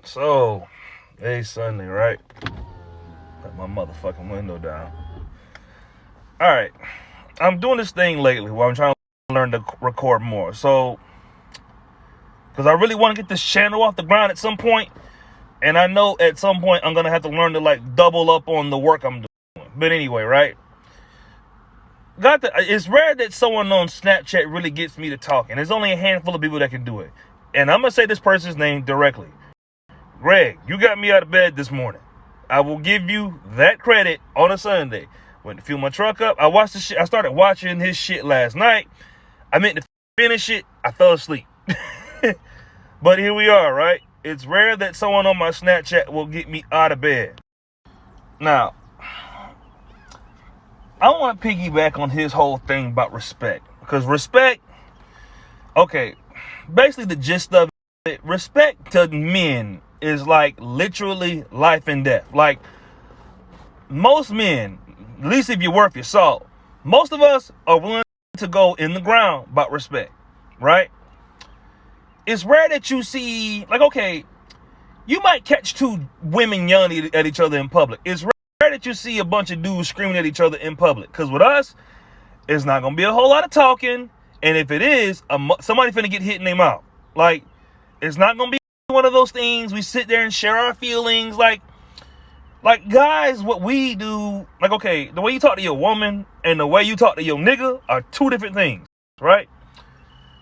So, today's Sunday, right? Put my motherfucking window down. Alright, I'm doing this thing lately where I'm trying to learn to record more. So, because I really want to get this channel off the ground at some point. And I know at some point I'm going to have to learn to double up on the work I'm doing. But anyway, right? It's rare that someone on Snapchat really gets me to talk. And there's only a handful of people that can do it. And I'm going to say this person's name directly. Greg, you got me out of bed this morning. I will give you that credit on a Sunday. Went to fuel my truck up. I watched the shit. I started watching his shit last night. I meant to finish it. I fell asleep. But here we are, right? It's rare that someone on my Snapchat will get me out of bed. Now, I want to piggyback on his whole thing about respect. Because respect, okay, basically the gist of it, respect to men is like literally life and death. Like, most men, at least if you're worth your salt, most of us are willing to go in the ground about respect, right? It's rare that you see, okay, you might catch two women yelling at each other in public. It's rare that you see a bunch of dudes screaming at each other in public. Because with us, it's not going to be a whole lot of talking. And if it is, somebody finna get hit in their mouth. Like, it's not going to be one of those things we sit there and share our feelings. Like guys, what we do, okay, the way you talk to your woman and the way you talk to your nigga are two different things, right?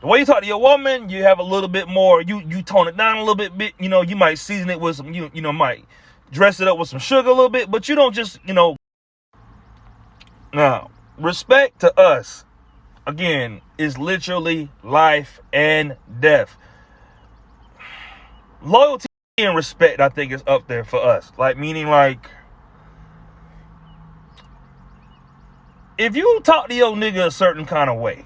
The way you talk to your woman, you have a little bit more, you tone it down a little bit, you might season it with some, might dress it up with some sugar a little bit, but you don't just, Now, respect to us, again, is literally life and death. Loyalty and respect, I think, is up there for us. Meaning, if you talk to your nigga a certain kind of way,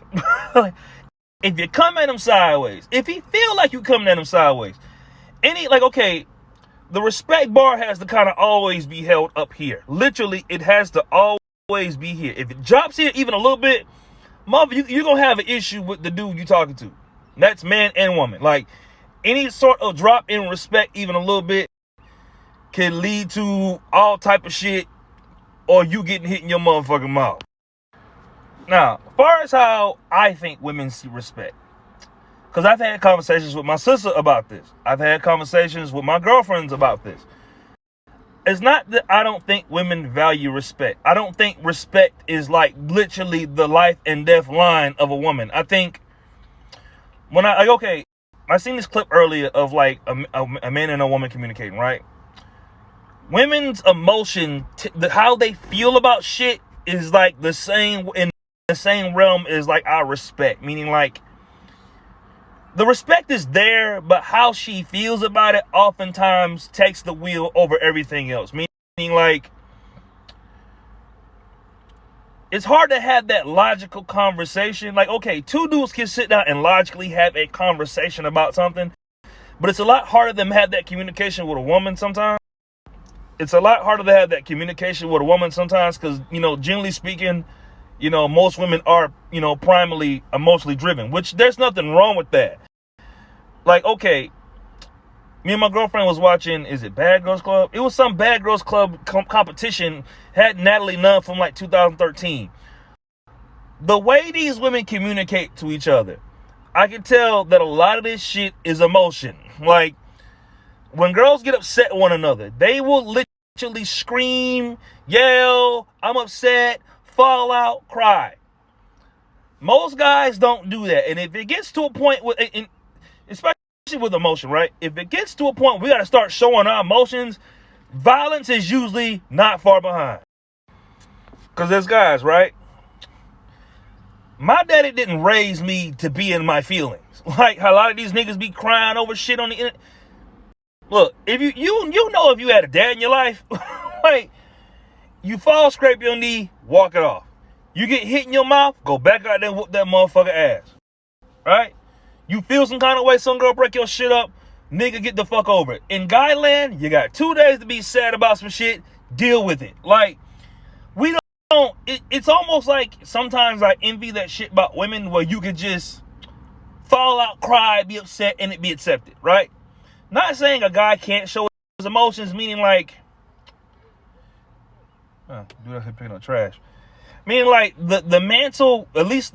if you come at him sideways, if he feel like you coming at him sideways, okay, the respect bar has to kind of always be held up here. Literally, it has to always be here. If it drops here even a little bit, you're going to have an issue with the dude you talking to. That's man and woman. Any sort of drop in respect, even a little bit, can lead to all type of shit or you getting hit in your motherfucking mouth. Now, as far as how I think women see respect, because I've had conversations with my sister about this. I've had conversations with my girlfriends about this. It's not that I don't think women value respect. I don't think respect is literally the life and death line of a woman. I think when I seen this clip earlier of a man and a woman communicating, right? Women's emotion, how they feel about shit is the same in the same realm as our respect. Meaning the respect is there, but how she feels about it oftentimes takes the wheel over everything else. Meaning it's hard to have that logical conversation. Okay, two dudes can sit down and logically have a conversation about something, but it's a lot harder to have that communication with a woman sometimes. It's a lot harder to have that communication with a woman sometimes because, generally speaking, most women are, primarily emotionally driven, which there's nothing wrong with that. Okay, me and my girlfriend was watching, is it Bad Girls Club? It was some Bad Girls Club competition, had Natalie Nunn from 2013. The way these women communicate to each other, I can tell that a lot of this shit is emotion. When girls get upset with one another, they will literally scream, yell, I'm upset, fall out, cry. Most guys don't do that. And if it gets to a point especially with emotion, right? If it gets to a point we got to start showing our emotions, violence is usually not far behind. Because there's guys, right? My daddy didn't raise me to be in my feelings. How a lot of these niggas be crying over shit on the internet. Look, if you know if you had a dad in your life, you fall, scrape your knee, walk it off. You get hit in your mouth, go back out there and whoop that motherfucker ass. Right? You feel some kind of way, some girl break your shit up, nigga, get the fuck over it. In guy land, you got 2 days to be sad about some shit, deal with it. We don't, it's almost like sometimes I envy that shit about women where you could just fall out, cry, be upset, and it be accepted, right? Not saying a guy can't show his emotions, meaning like, do that picking up trash. Meaning like the mantle, at least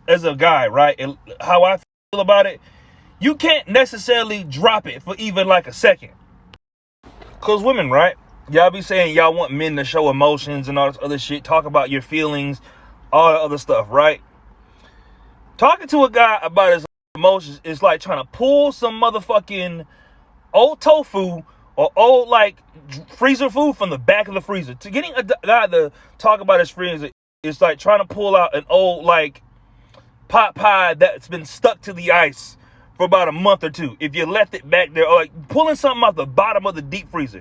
as a guy, right? How I feel about it, you can't necessarily drop it for even like a second. Cause women, right? Y'all be saying y'all want men to show emotions and all this other shit, talk about your feelings, all the other stuff, right? Talking to a guy about his emotions is like trying to pull some motherfucking old tofu or old like freezer food from the back of the freezer. To getting a guy to talk about his freezer is like trying to pull out an old like pot pie that's been stuck to the ice for about a month or two. If you left it back there, or like pulling something out the bottom of the deep freezer.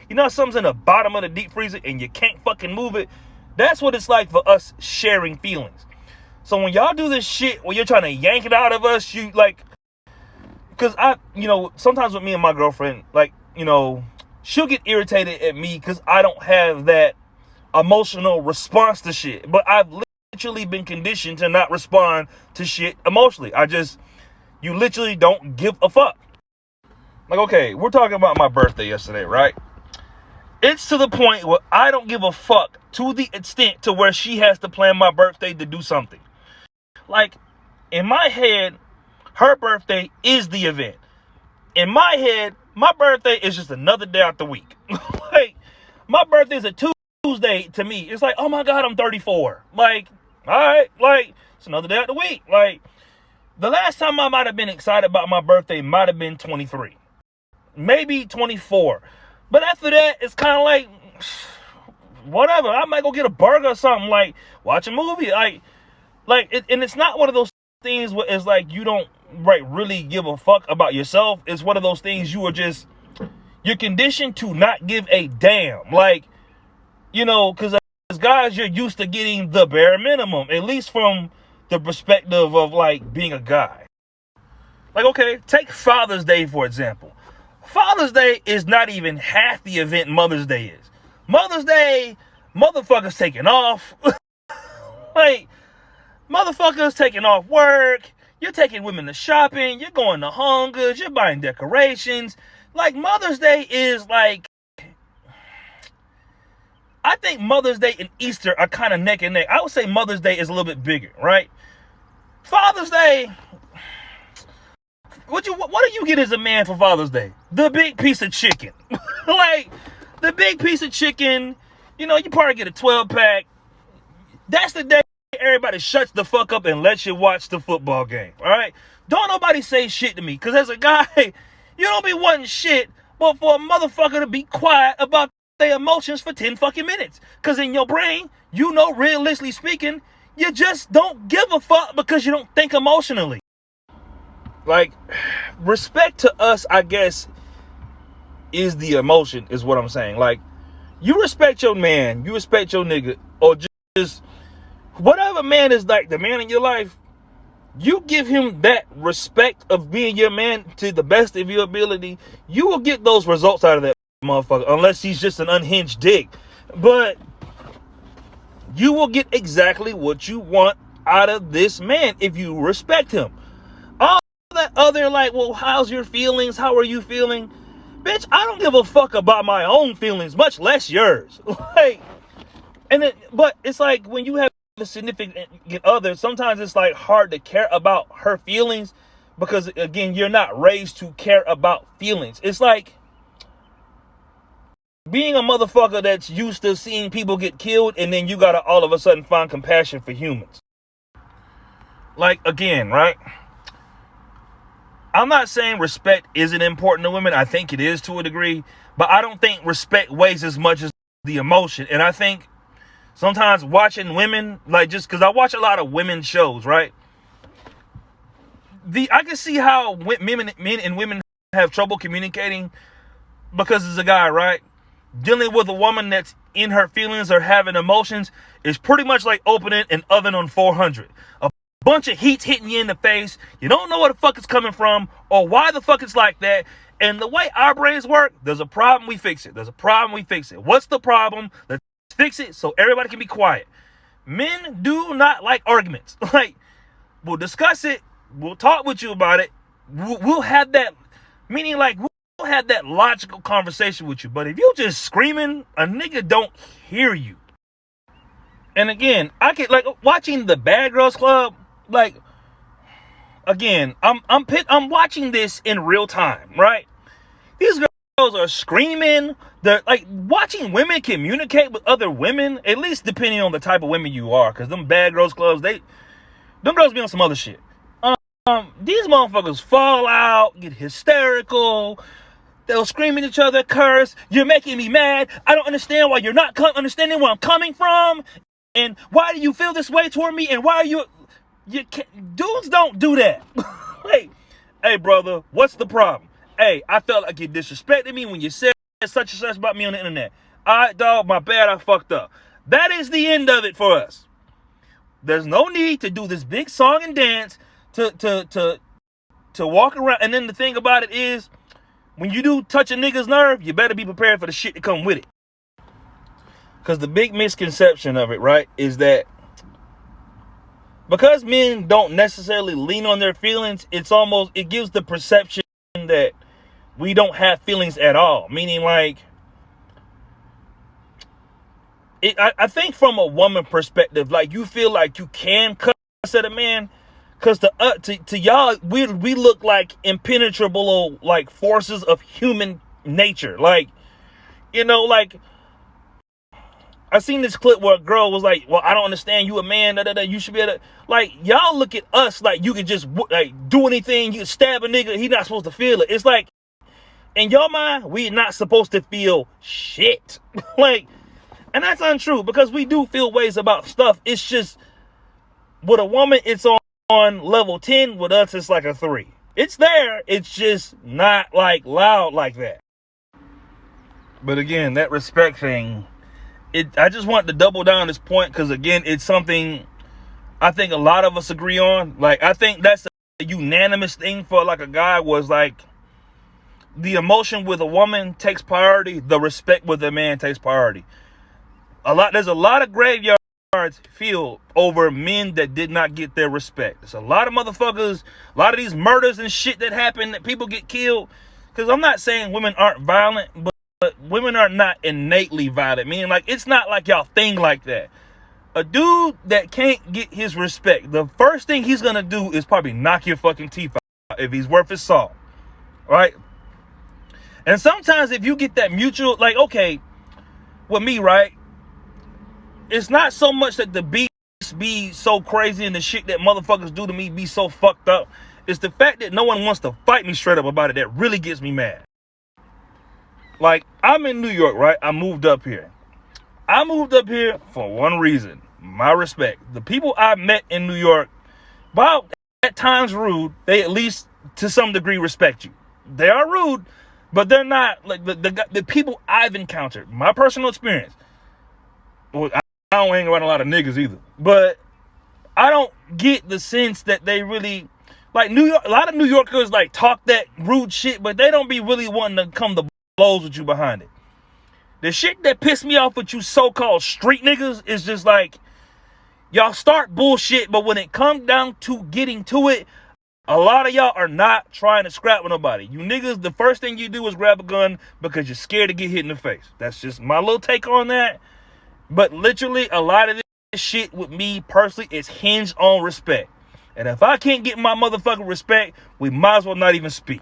You know, something's in the bottom of the deep freezer and you can't fucking move it. That's what it's like for us sharing feelings. So when y'all do this shit where you're trying to yank it out of us, you like, because sometimes with me and my girlfriend, like, she'll get irritated at me because I don't have that emotional response to shit. But I've literally been conditioned to not respond to shit emotionally. You literally don't give a fuck. Like, okay, we're talking about my birthday yesterday, right? It's to the point where I don't give a fuck to the extent to where she has to plan my birthday to do something. Like, in my head, her birthday is the event. In my head, my birthday is just another day out the week. Like, my birthday is a Tuesday to me. It's like, oh my God, I'm 34. Like, all right, like, it's another day out the week. Like, the last time I might have been excited about my birthday might have been 23. Maybe 24. But after that, it's kind of like, whatever. I might go get a burger or something, like, watch a movie. And it's not one of those things where it's like you don't really give a fuck about yourself. It's one of those things you're conditioned to not give a damn. Like, because as guys, you're used to getting the bare minimum, at least from the perspective of, like, being a guy. Like, okay, take Father's Day, for example. Father's Day is not even half the event Mother's Day is. Mother's Day, motherfuckers taking off. Like, motherfuckers taking off work. You're taking women to shopping. You're going to Home Goods. You're buying decorations. Like, Mother's Day is like, I think Mother's Day and Easter are kind of neck and neck. I would say Mother's Day is a little bit bigger, right? Father's Day, what do you get as a man for Father's Day? The big piece of chicken. Like, the big piece of chicken, you probably get a 12-pack. That's the day everybody shuts the fuck up and lets you watch the football game, all right? Don't nobody say shit to me, because as a guy, you don't be wanting shit, but for a motherfucker to be quiet about their emotions for 10 fucking minutes. Because in your brain, realistically speaking, you just don't give a fuck because you don't think emotionally. Like, respect to us, I guess, is the emotion, is what I'm saying. Like, you respect your man, you respect your nigga, or just whatever man is like the man in your life, you give him that respect of being your man to the best of your ability, you will get those results out of that motherfucker, unless he's just an unhinged dick. But you will get exactly what you want out of this man if you respect him. All that other, like, well, how's your feelings? How are you feeling? Bitch, I don't give a fuck about my own feelings, much less yours. But it's like when you have a significant other, sometimes it's like hard to care about her feelings because, again, you're not raised to care about feelings. It's like being a motherfucker that's used to seeing people get killed, and then you gotta all of a sudden find compassion for humans. Like, again, right? I'm not saying respect isn't important to women. I think it is to a degree, but I don't think respect weighs as much as the emotion. And I think sometimes watching women, like, just because I watch a lot of women's shows, right? I can see how men and women have trouble communicating because as a guy, right? Dealing with a woman that's in her feelings or having emotions is pretty much like opening an oven on 400. A bunch of heat's hitting you in the face. You don't know where the fuck it's coming from or why the fuck it's like that. And the way our brains work, there's a problem, we fix it. There's a problem, we fix it. What's the problem? Let's fix it so everybody can be quiet. Men do not like arguments. Like, we'll discuss it. We'll talk with you about it. We'll have that, meaning like, have that logical conversation with you. But if you just screaming, a nigga don't hear you. And again, I get like watching the Bad Girls Club. Like, again, I'm watching this in real time, right? These girls are screaming. They're like watching women communicate with other women, at least depending on the type of women you are. Because them Bad Girls Clubs, them girls be on some other shit. These motherfuckers fall out, get hysterical. They'll scream at each other, curse. You're making me mad. I don't understand why you're not understanding where I'm coming from. And why do you feel this way toward me? And why are you can't, dudes don't do that. Hey, brother, what's the problem? Hey, I felt like you disrespected me when you said such and such about me on the internet. All right, dog, my bad, I fucked up. That is the end of it for us. There's no need to do this big song and dance to walk around. And then the thing about it is, when you do touch a nigga's nerve, you better be prepared for the shit to come with it. Because the big misconception of it, right, is that because men don't necessarily lean on their feelings, it gives the perception that we don't have feelings at all. Meaning, like, I think from a woman perspective, like, you feel like you can cuss at a man. Because to y'all, we look like impenetrable, like, forces of human nature. Like, you know, like, I seen this clip where a girl was like, well, I don't understand, you a man, you should be able to, like, y'all look at us like you can just, like, do anything, you can stab a nigga, he not supposed to feel it. It's like, in your mind, we not supposed to feel shit. Like, and that's untrue, because we do feel ways about stuff. It's just, with a woman, it's on level 10, with us, it's like a 3. It's there, it's just not, like, loud like that. But again, that respect thing, I just want to double down on this point, because again, it's something I think a lot of us agree on. Like, I think that's a unanimous thing for, like, a guy, was like, the emotion with a woman takes priority, the respect with a man takes priority. There's a lot of graveyards filled over men that did not get their respect. There's a lot of motherfuckers, a lot of these murders and shit that happen, that people get killed. Because I'm not saying women aren't violent, but women are not innately violent. Meaning, like, it's not like y'all think like that. A dude that can't get his respect, the first thing he's gonna do is probably knock your fucking teeth out if he's worth his salt. Right? And sometimes if you get that mutual, like, okay, with me, right? It's not so much that the beats be so crazy and the shit that motherfuckers do to me be so fucked up. It's the fact that no one wants to fight me straight up about it that really gets me mad. Like, I'm in New York, right? I moved up here. I moved up here for one reason. My respect. The people I met in New York, while at times rude, they at least to some degree respect you. They are rude, but they're not like the people I've encountered. My personal experience. Well, I don't hang around a lot of niggas either. But I don't get the sense that they really, like, New York, a lot of New Yorkers, like, talk that rude shit, but they don't be really wanting to come to blows with you behind it. The shit that pissed me off with you so-called street niggas is just like, y'all start bullshit, but when it comes down to getting to it, a lot of y'all are not trying to scrap with nobody. You niggas, the first thing you do is grab a gun because you're scared to get hit in the face. That's just my little take on that. But literally, a lot of this shit with me personally is hinged on respect. And if I can't get my motherfucking respect, we might as well not even speak.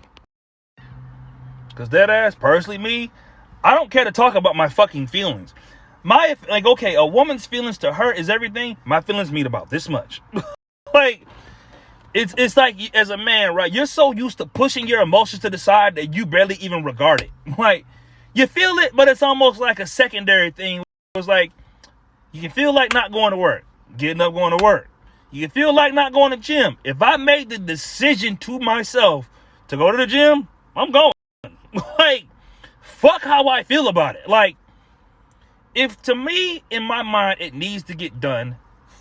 Because that ass, personally me, I don't care to talk about my fucking feelings. Okay, a woman's feelings to her is everything. My feelings mean about this much. Like, it's like, as a man, right, you're so used to pushing your emotions to the side that you barely even regard it. Like, you feel it, but it's almost like a secondary thing. It's like, you can feel like not going to work, getting up, going to work. You can feel like not going to the gym. If I made the decision to myself to go to the gym, I'm going. Like, fuck how I feel about it. Like, if to me, in my mind, it needs to get done,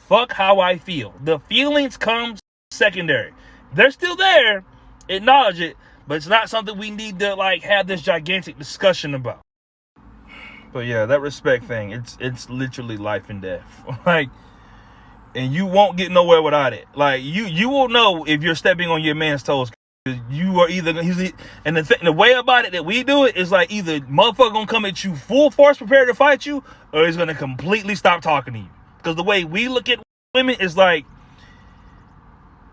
fuck how I feel. The feelings come secondary. They're still there, acknowledge it, but it's not something we need to, like, have this gigantic discussion about. But yeah, that respect thing, it's literally life and death. Like, and you won't get nowhere without it. Like, you will know if you're stepping on your man's toes. you are either and the way about it that we do it is like either motherfucker gonna come at you full force prepared to fight you, or he's gonna completely stop talking to you. Because the way we look at women is like,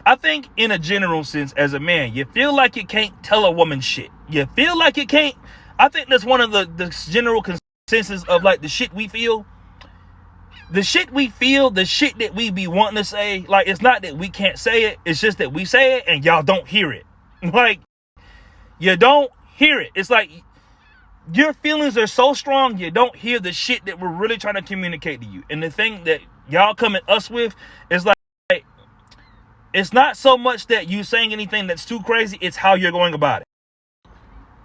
I think in a general sense, as a man, you feel like you can't tell a woman shit. You feel like you can't. I think that's one of the general consensus of like the shit we feel. The shit we feel, the shit that we be wanting to say, like, it's not that we can't say it. It's just that we say it and y'all don't hear it. Like, you don't hear it. It's like your feelings are so strong, you don't hear the shit that we're really trying to communicate to you. And the thing that y'all come at us with is like, it's not so much that you saying anything that's too crazy, it's how you're going about it.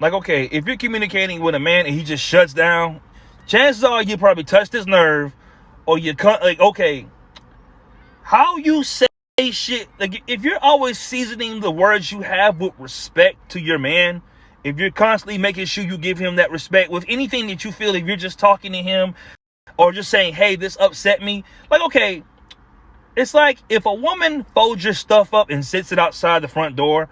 Like, okay, if you're communicating with a man and he just shuts down, chances are you probably touched his nerve, or you like, okay, how you say shit, like if you're always seasoning the words you have with respect to your man, if you're constantly making sure you give him that respect with anything that you feel, if you're just talking to him or just saying, hey, this upset me, like, okay, it's like if a woman folds your stuff up and sits it outside the front door,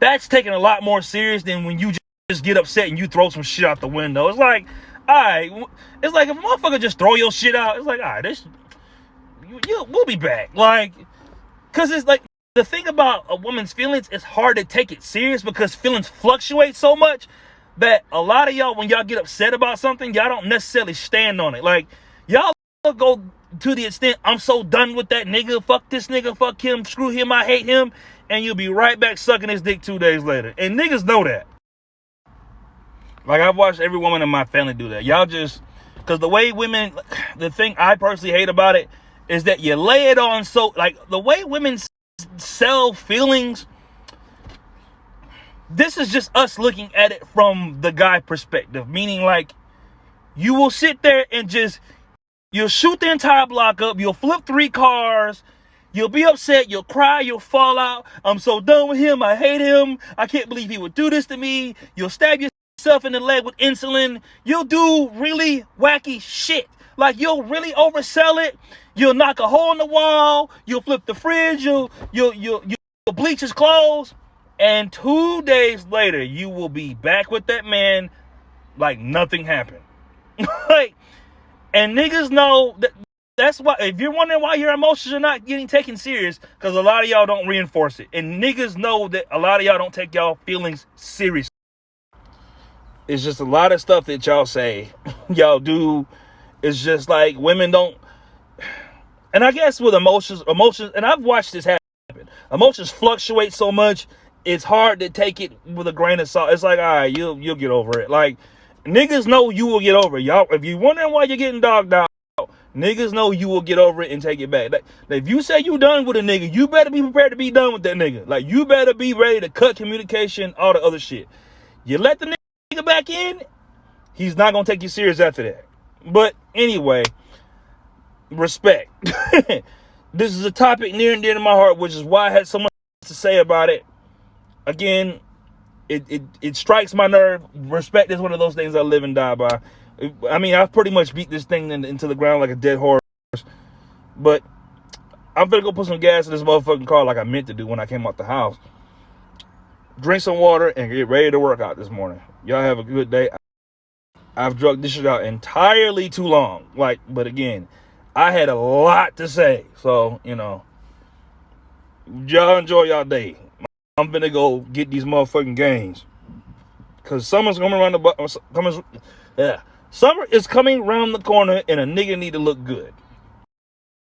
that's taken a lot more serious than when you just get upset and you throw some shit out the window. It's like, all right, it's like if a motherfucker just throw your shit out, it's like, all right, we'll be back. Like, because it's like, the thing about a woman's feelings, it's hard to take it serious because feelings fluctuate so much that a lot of y'all, when y'all get upset about something, y'all don't necessarily stand on it. Like, y'all go to the extent, I'm so done with that nigga, fuck this nigga, fuck him, screw him, I hate him, and you'll be right back sucking his dick 2 days later. And niggas know that. Like, I've watched every woman in my family do that. Y'all just, because the way women, the thing I personally hate about it is that you lay it on so, like, the way women sell feelings, this is just us looking at it from the guy perspective. Meaning, like, you will sit there and just, you'll shoot the entire block up, you'll flip 3 cars, you'll be upset, you'll cry, you'll fall out, I'm so done with him, I hate him, I can't believe he would do this to me, you'll stab yourself in the leg with insulin, you'll do really wacky shit. Like, you'll really oversell it, you'll knock a hole in the wall, you'll flip the fridge, you'll bleach his clothes, and 2 days later, you will be back with that man like nothing happened. Like, and niggas know that's why, if you're wondering why your emotions are not getting taken serious, because a lot of y'all don't reinforce it. And niggas know that a lot of y'all don't take y'all feelings seriously. It's just a lot of stuff that y'all say, y'all do. It's just like women don't. And I guess with emotions, and I've watched this happen. Emotions fluctuate so much, it's hard to take it with a grain of salt. It's like, all right, you'll get over it. Like, niggas know you will get over it. Y'all, if you're wondering why you're getting dogged out, niggas know you will get over it and take it back. Like, if you say you done with a nigga, you better be prepared to be done with that nigga. Like, you better be ready to cut communication, all the other shit. You let the nigga back in, he's not gonna take you serious after that. But anyway, respect. This is a topic near and dear to my heart, which is why I had so much to say about it. Again, it strikes my nerve. Respect is one of those things I live and die by. I mean, I've pretty much beat this thing into the ground like a dead horse. But I'm gonna go put some gas in this motherfucking car like I meant to do when I came out the house. Drink some water and get ready to work out this morning. Y'all have a good day. I've drug this shit out entirely too long. Like, but again, I had a lot to say. So, you know, y'all enjoy y'all day. I'm gonna go get these motherfucking gains. Cause summer's coming around summer is coming around the corner and a nigga need to look good.